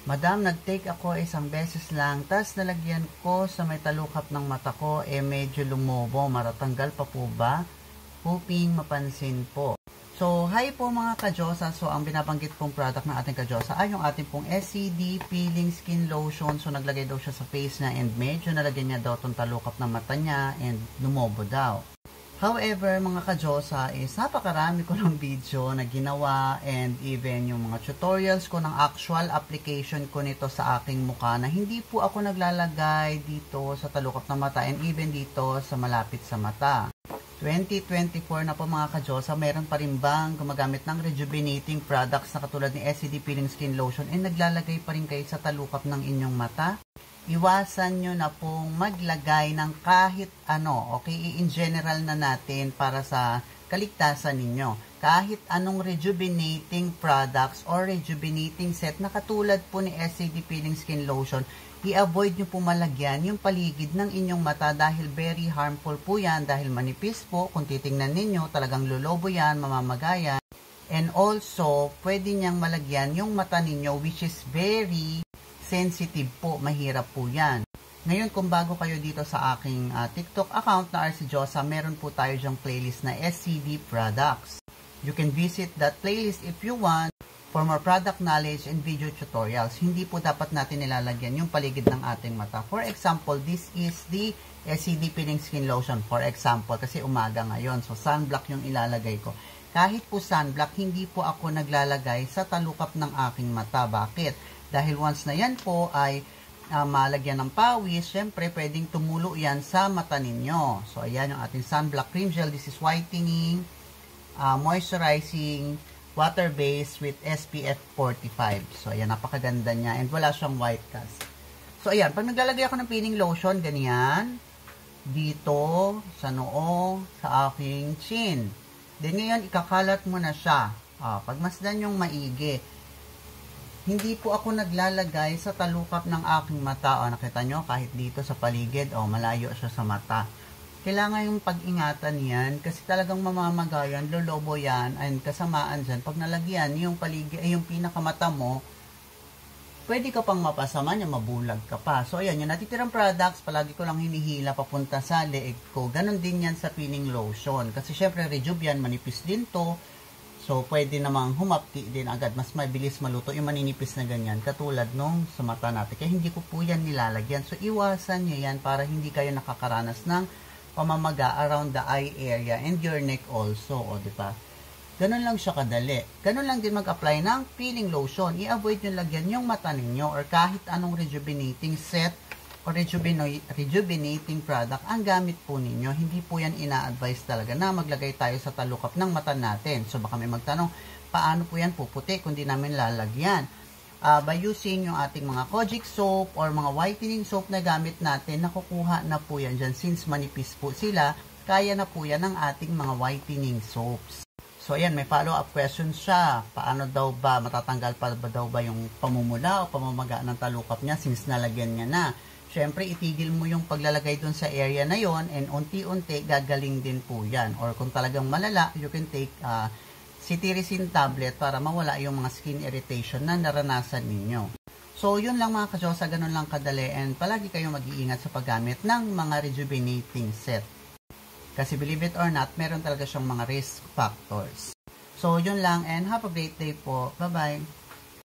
Madam, nag-take ako isang beses lang, tas nalagyan ko sa may talukap ng mata ko, medyo lumobo, matatanggal pa po ba? Hoping mapansin po. So, hi po mga ka-Diyosa. So, ang binabanggit pong product ng ating ka-Diyosa ay yung ating pong SCD Peeling Skin Lotion. So, naglagay daw siya sa face niya and medyo nalagyan niya daw itong talukap ng mata niya and lumobo daw. However, mga ka-Diyosa is napakarami ko ng video na ginawa and even yung mga tutorials ko ng actual application ko nito sa aking mukha na hindi po ako naglalagay dito sa talukap ng mata and even dito sa malapit sa mata. 2024 na po mga ka-Diyosa, mayroon pa rin bang gumagamit ng rejuvenating products na katulad ni SCD Peeling Skin Lotion and naglalagay pa rin kayo sa talukap ng inyong mata? Iwasan nyo na pong maglagay ng kahit ano, okay? In general na natin para sa kaligtasan ninyo. Kahit anong rejuvenating products or rejuvenating set na katulad po ni SCD Peeling Skin Lotion, i-avoid nyo po malagyan yung paligid ng inyong mata dahil very harmful po yan dahil manipis po. Kung titingnan ninyo, talagang lulobo yan, mamamagayan. And also, pwede niyang malagyan yung mata ninyo which is very sensitive po, mahirap po yan. Ngayon, kung bago kayo dito sa aking TikTok account na RC Diyosa, meron po tayo dyang playlist na SCD products. You can visit that playlist if you want for more product knowledge and video tutorials. Hindi po dapat natin nilalagyan yung paligid ng ating mata. For example, this is the SCD Peeling Skin Lotion. For example, kasi umaga ngayon, so sunblock yung ilalagay ko. Kahit po sunblock, hindi po ako naglalagay sa talukap ng aking mata. Bakit? Dahil once na yan po ay malagyan ng pawis, syempre pwedeng tumulo yan sa mata ninyo. So ayan yung ating sunblock cream gel. This is whitening, moisturizing, water-based with SPF 45. So ayan, napakaganda niya and wala siyang white cast. So ayan, pag naglalagay ako ng peeling lotion, ganyan, dito, sa noo, sa aking chin. Then ngayon, ikakalat mo na siya. Pagmasdan yung maigi. Hindi po ako naglalagay sa talukap ng aking mata. Nakita nyo, kahit dito sa paligid, malayo siya sa mata. Kailangan yung pag-ingatan yan kasi talagang mamamagayan, lolobo yan, and kasamaan dyan. Pag nalagyan yung paligid, yung pinakamata mo, pwede ka pang mapasama niya, mabulag ka pa. So, ayan, yung natitirang products, palagi ko lang hinihila papunta sa leeg ko. Ganon din yan sa peeling lotion. Kasi syempre, rejuve yan, manipis din to. So, pwede namang humapti din agad. Mas mabilis maluto yung maninipis na ganyan. Katulad nung sa mata natin. Kaya hindi ko po yan nilalagyan. So, iwasan nyo yan para hindi kayo nakakaranas ng pamamaga around the eye area and your neck also. O, diba? Ganun lang siya kadali. Ganun lang din mag-apply ng peeling lotion. I-avoid nyo lagyan yung mata ninyo or kahit anong rejuvenating set o rejuvenating product ang gamit po ninyo. Hindi po yan ina-advise talaga na maglagay tayo sa talukap ng mata natin. So baka may magtanong, paano po yan puputi kung di namin lalagyan? By using yung ating mga kojic soap or mga whitening soap na gamit natin, nakukuha na po yan dyan. Since manipis po sila, kaya na po yan ng ating mga whitening soaps. So ayan, may follow-up question siya. Paano daw ba, matatanggal pa ba daw ba yung pamumula o pamamaga ng talukap niya since nalagyan niya na? Siyempre, itigil mo yung paglalagay dun sa area na yon and unti-unti gagaling din po yan. Or kung talagang malala, you can take cetirizine tablet para mawala yung mga skin irritation na naranasan ninyo. So, yun lang mga ka-Diyosa, ganun lang kadali and palagi kayong mag-iingat sa paggamit ng mga rejuvenating set. Kasi believe it or not, meron talaga siyang mga risk factors. So, yun lang and have a great day po. Bye-bye!